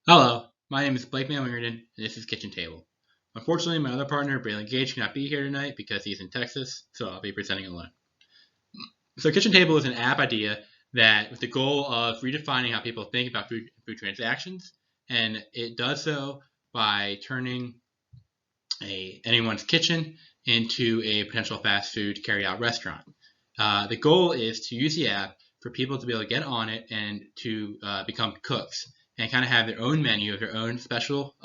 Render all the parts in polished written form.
Hello, my name is Blake Manwingerton, and this is Kitchen Table. Unfortunately, my other partner, Braylon Gage, cannot be here tonight because he's in Texas, so I'll be presenting alone. So Kitchen Table is an app idea that with the goal of redefining how people think about food transactions, and it does so by turning anyone's kitchen into a potential fast food carry-out restaurant. The goal is to use the app for people to be able to get on it and to become cooks and kind of have their own menu of their own special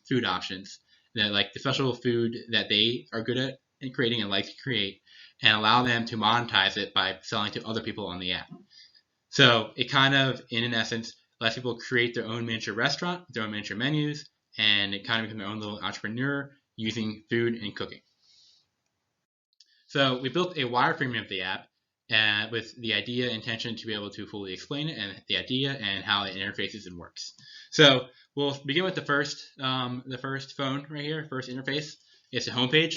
food options, that like the special food that they are good at and creating and like to create, and allow them to monetize it by selling to other people on the app. So it kind of, in an essence, lets people create their own miniature restaurant, their own miniature menus, and it kind of becomes their own little entrepreneur using food and cooking. So we built a wireframe of the app with the idea intention to be able to fully explain it and the idea and how it interfaces and works. So we'll begin with the first phone right here, first interface. It's the homepage.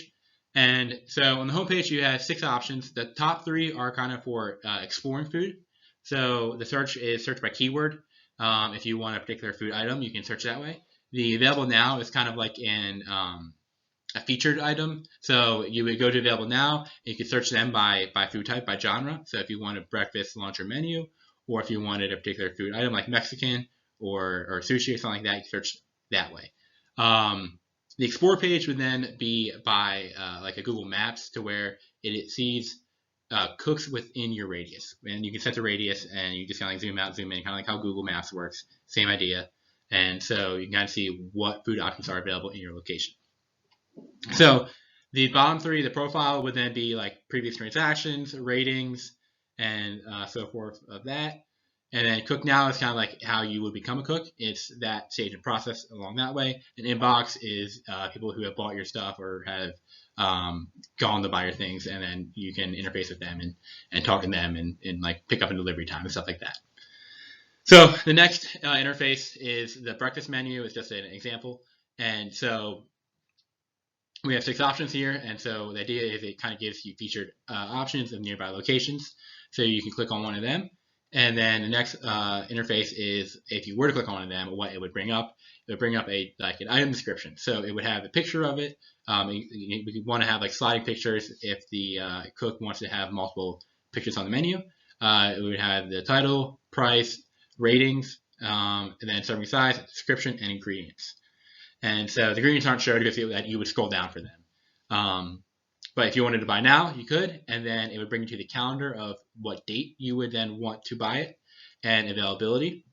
And so on the homepage, you have 6 options. The top 3 are kind of for exploring food. So the search is search by keyword. If you want a particular food item, you can search that way. The available now is kind of like a featured item. So you would go to available now, and you could search them by food type, by genre. So if you wanted breakfast, lunch, or menu, or if you wanted a particular food item like Mexican or sushi or something like that, you can search that way. The explore page would then be by like a Google Maps, to where it sees cooks within your radius, and you can set the radius and you just kind of like zoom out, zoom in, kind of like how Google Maps works. Same idea. And so you can kind of see what food options are available in your location. So the bottom 3, the profile, would then be like previous transactions, ratings, and so forth of that. And then cook now is kind of like how you would become a cook. It's that stage and process along that way. And inbox is people who have bought your stuff or have gone to buy your things, and then you can interface with them and talk to them and like pick up and delivery time and stuff like that. So the next interface is the breakfast menu. It's just an example. And so we have 6 options here, and so the idea is it kind of gives you featured options of nearby locations, so you can click on one of them. And then the next interface is, if you were to click on one of them, what it would bring up. It would bring up an item description. So it would have a picture of it. We want to have like sliding pictures if the cook wants to have multiple pictures on the menu. It would have the title, price, ratings, and then serving size, description, and ingredients. And so the ingredients aren't showed because you would scroll down for them. But if you wanted to buy now, you could, and then it would bring you to the calendar of what date you would then want to buy it and availability.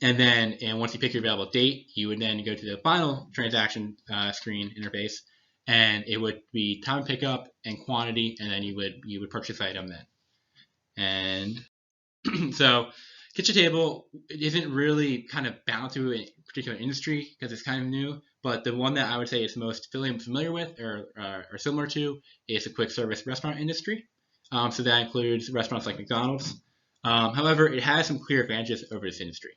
And then once you pick your available date, you would then go to the final transaction screen interface, and it would be time pickup and quantity, and then you would purchase the item then. And so Kitchen Table isn't really kind of bound to a particular industry because it's kind of new, but the one that I would say it's most familiar with or similar to is the quick service restaurant industry. So that includes restaurants like McDonald's. However, it has some clear advantages over this industry.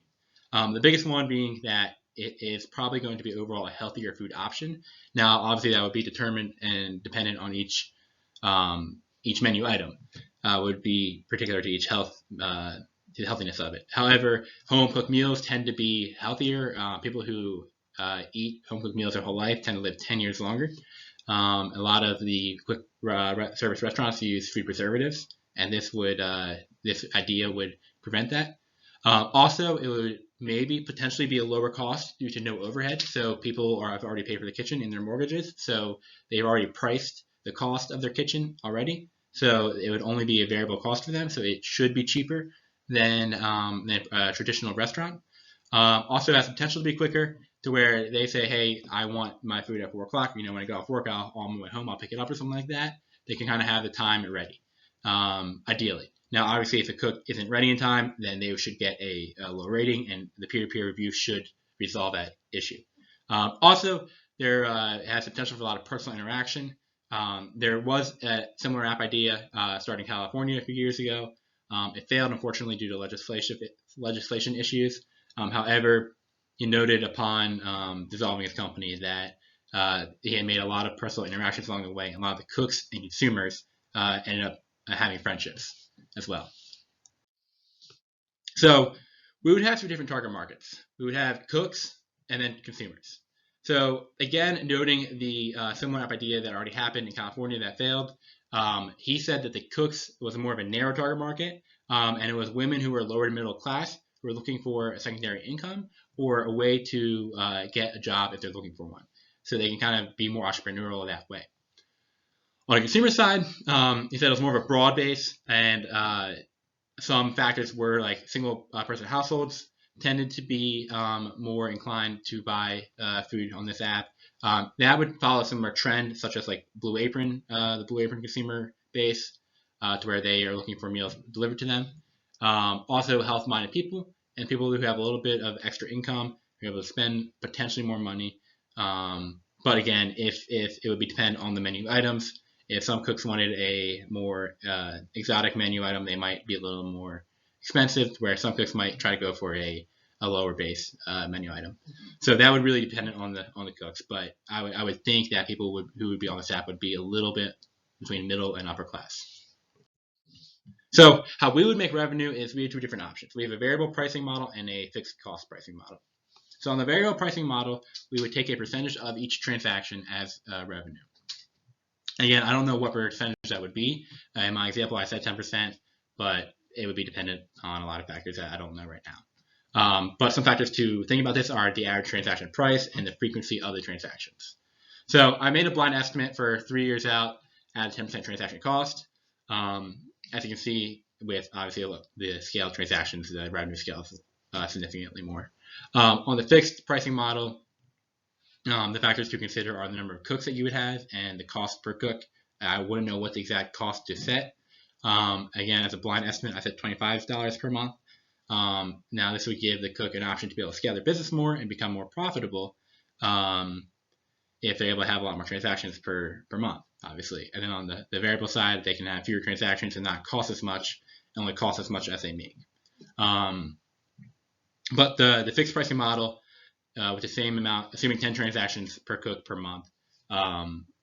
The biggest one being that it is probably going to be overall a healthier food option. Now, obviously, that would be determined and dependent on each menu item. Would be particular to each to the healthiness of it. However, home cooked meals tend to be healthier. People who eat home cooked meals their whole life tend to live 10 years longer. A lot of the quick service restaurants use food preservatives, and this idea would prevent that. Also, it would maybe potentially be a lower cost due to no overhead. So people have already paid for the kitchen in their mortgages, so they've already priced the cost of their kitchen already. So it would only be a variable cost for them. So it should be cheaper than a traditional restaurant. Also has potential to be quicker, to where they say, hey, I want my food at 4 o'clock. When I get off work, on my way home, I'll pick it up or something like that. They can kind of have the time ready, ideally. Now, obviously, if the cook isn't ready in time, then they should get a low rating, and the peer-to-peer review should resolve that issue. Also, there has potential for a lot of personal interaction. There was a similar app idea started in California a few years ago. It failed, unfortunately, due to legislation issues. However, he noted upon dissolving his company that he had made a lot of personal interactions along the way, and a lot of the cooks and consumers ended up having friendships as well. So we would have two different target markets. We would have cooks and then consumers. So again, noting the similar app idea that already happened in California that failed, he said that the cooks was more of a narrow target market, and it was women who were lower to middle class who were looking for a secondary income or a way to get a job if they're looking for one. So they can kind of be more entrepreneurial that way. On the consumer side, he said it was more of a broad base, and some factors were like single person households tended to be more inclined to buy food on this app. That would follow a similar trend, such as like Blue Apron, the Blue Apron consumer base, to where they are looking for meals delivered to them. Also, health-minded people and people who have a little bit of extra income are able to spend potentially more money. But again, if it would be depend on the menu items. If some cooks wanted a more exotic menu item, they might be a little more expensive, where some cooks might try to go for a lower base menu item. So that would really depend on the cooks. But I would think that people who would be on this app would be a little bit between middle and upper class. So how we would make revenue is we have two different options. We have a variable pricing model and a fixed cost pricing model. So on the variable pricing model, we would take a percentage of each transaction as revenue. Again, I don't know what percentage that would be. In my example, I said 10%, but it would be dependent on a lot of factors that I don't know right now. But some factors to think about this are the average transaction price and the frequency of the transactions. So I made a blind estimate for 3 years out at a 10% transaction cost. As you can see, with obviously the scale of transactions, the revenue scales significantly more. On the fixed pricing model, the factors to consider are the number of cooks that you would have and the cost per cook. I wouldn't know what the exact cost to set. Again, as a blind estimate, I said $25 per month. Now, this would give the cook an option to be able to scale their business more and become more profitable if they're able to have a lot more transactions per month, obviously. And then on the variable side, they can have fewer transactions and not cost as much, and only cost as much as they make. But the fixed pricing model, with the same amount, assuming 10 transactions per cook per month,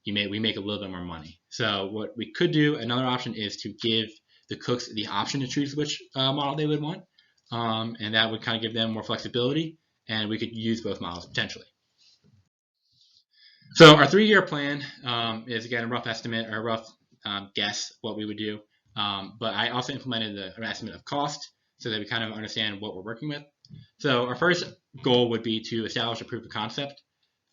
we make a little bit more money. So what we could do, another option, is to give the cooks the option to choose which model they would want, and that would kind of give them more flexibility, and we could use both models potentially. So our 3-year plan is, again, a rough estimate or a rough guess what we would do, but I also implemented an estimate of cost so that we kind of understand what we're working with. So our first goal would be to establish a proof of concept.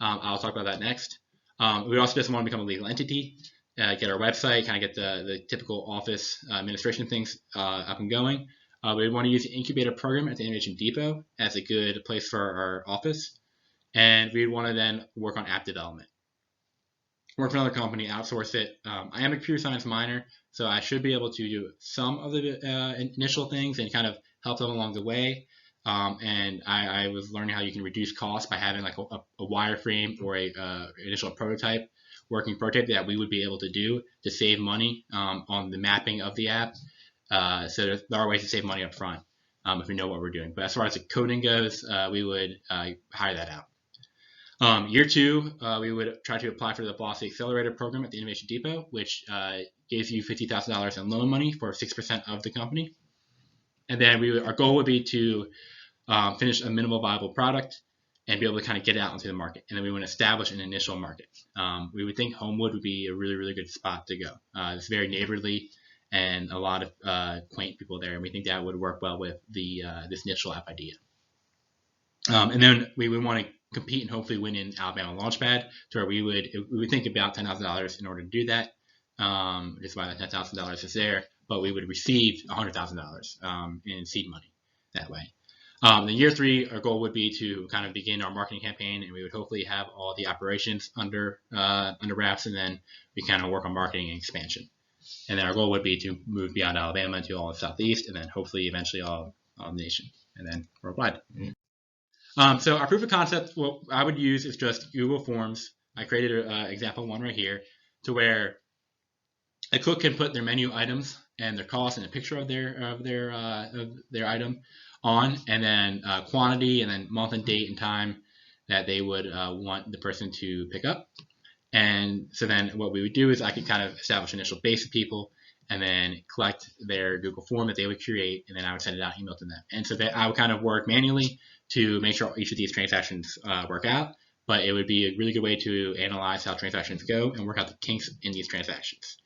I'll talk about that next. We also just want to become a legal entity, get our website, kind of get the typical office administration things up and going. We want to use the incubator program at the Innovation Depot as a good place for our office. And we want to then work on app development. Work for another company, outsource it. I am a computer science minor, so I should be able to do some of the initial things and kind of help them along the way. And I was learning how you can reduce costs by having like a wireframe or a initial working prototype that we would be able to do to save money on the mapping of the app. So there are ways to save money up front if we know what we're doing. But as far as the coding goes, we would hire that out. Year 2, we would try to apply for the Velocity Accelerator program at the Innovation Depot, which gives you $50,000 in loan money for 6% of the company. And then our goal would be to finish a minimal viable product and be able to kind of get it out into the market. And then we want to establish an initial market. We would think Homewood would be a really, really good spot to go. It's very neighborly and a lot of quaint people there. And we think that would work well with this initial app idea. And then we would want to compete and hopefully win in Alabama Launchpad, to where we would think about $10,000 in order to do that. Just why that $10,000 is there, but we would receive $100,000 in seed money that way. In year 3, our goal would be to kind of begin our marketing campaign, and we would hopefully have all the operations under wraps, and then we kind of work on marketing and expansion. And then our goal would be to move beyond Alabama to all the Southeast, and then hopefully eventually all the nation, and then worldwide. So our proof of concept, what I would use is just Google Forms. I created example 1 right here, to where a cook can put their menu items and their cost and a picture of their item on, and then quantity, and then month and date and time that they would want the person to pick up. And so then what we would do is I could kind of establish an initial base of people, and then collect their Google form that they would create, and then I would send it out, email to them. And so that I would kind of work manually to make sure each of these transactions work out. But it would be a really good way to analyze how transactions go and work out the kinks in these transactions.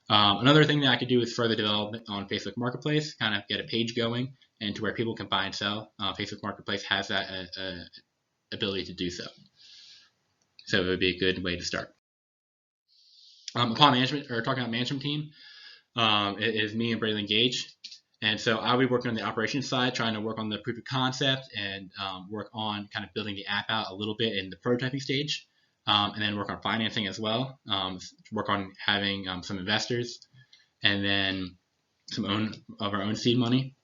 Another thing that I could do is further development on Facebook Marketplace, kind of get a page going and to where people can buy and sell. Facebook Marketplace has that ability to do so. So it would be a good way to start. Upon management, or talking about management team, it is me and Braylon Gage. And so I'll be working on the operations side, trying to work on the proof of concept and work on kind of building the app out a little bit in the prototyping stage. And then work on financing as well, work on having some investors, and then some of our own seed money.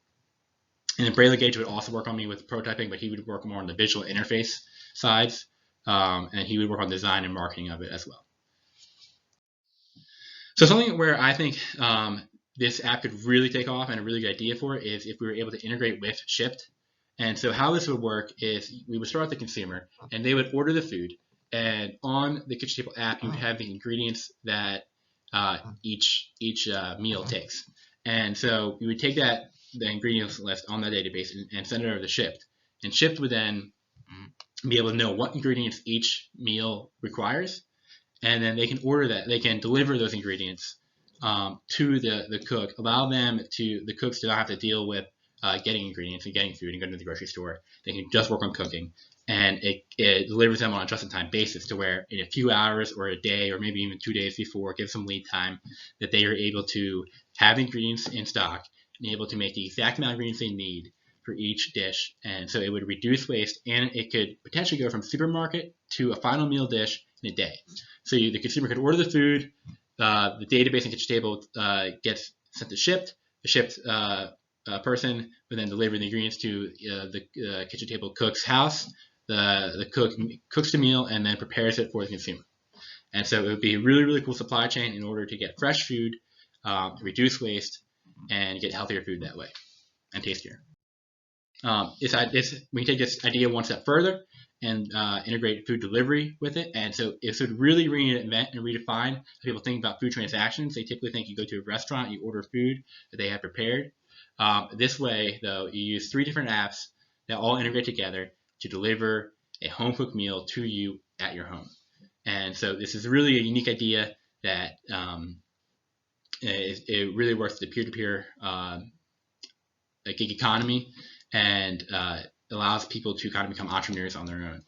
And then Braylon Gage would also work on me with prototyping, but he would work more on the visual interface sides, and he would work on design and marketing of it as well. So something where I think this app could really take off and a really good idea for it is if we were able to integrate with Shipt. And so how this would work is we would start with the consumer, and they would order the food. And on the Kitchen Table app, you would have the ingredients that each meal takes. And so you would take the ingredients list on that database and send it over to Shipt. And Shipt would then be able to know what ingredients each meal requires. And then they can order that. They can deliver those ingredients to the cook, allow the cooks to not have to deal with getting ingredients and getting food and going to the grocery store. They can just work on cooking. And it delivers them on a just-in-time basis to where in a few hours or a day or maybe even 2 days before, give some lead time, that they are able to have ingredients in stock and able to make the exact amount of ingredients they need for each dish. And so it would reduce waste, and it could potentially go from supermarket to a final meal dish in a day. So the consumer could order the food, the database and Kitchen Table gets sent to Shipt. The Shipt person would then deliver the ingredients to the Kitchen Table cook's house. The cook cooks the meal and then prepares it for the consumer. And so it would be a really, really cool supply chain in order to get fresh food, reduce waste, and get healthier food that way and tastier. We can take this idea one step further and integrate food delivery with it. And so it would really reinvent and redefine how people think about food transactions. They typically think you go to a restaurant, you order food that they have prepared. This way, though, you use 3 different apps that all integrate together to deliver a home-cooked meal to you at your home. And so this is really a unique idea that it really works the peer-to-peer gig economy and allows people to kind of become entrepreneurs on their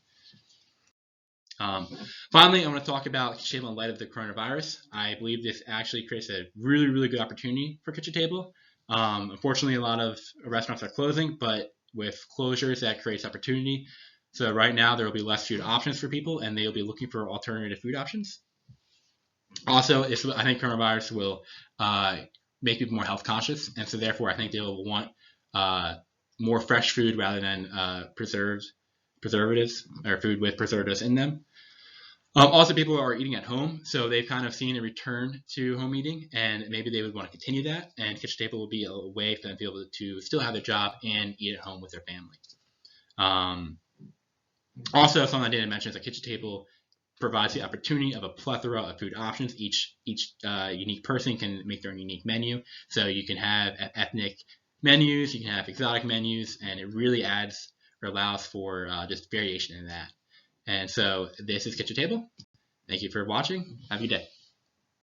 own. Finally, I want to talk about Kitchen Table in light of the coronavirus. I believe this actually creates a really, really good opportunity for Kitchen Table. Unfortunately, a lot of restaurants are closing, but with closures, that creates opportunity. So right now, there will be less food options for people, and they'll be looking for alternative food options. Also, I think coronavirus will make people more health conscious, and so therefore, I think they will want more fresh food rather than preservatives or food with preservatives in them. Also, people are eating at home, so they've kind of seen a return to home eating, and maybe they would want to continue that, and Kitchen Table will be a way for them to be able to still have their job and eat at home with their family. Also, something I didn't mention is that Kitchen Table provides the opportunity of a plethora of food options. Each unique person can make their own unique menu, so you can have ethnic menus, you can have exotic menus, and it really adds or allows for just variation in that. And so this is Kitchen Table. Thank you for watching. Have a good day.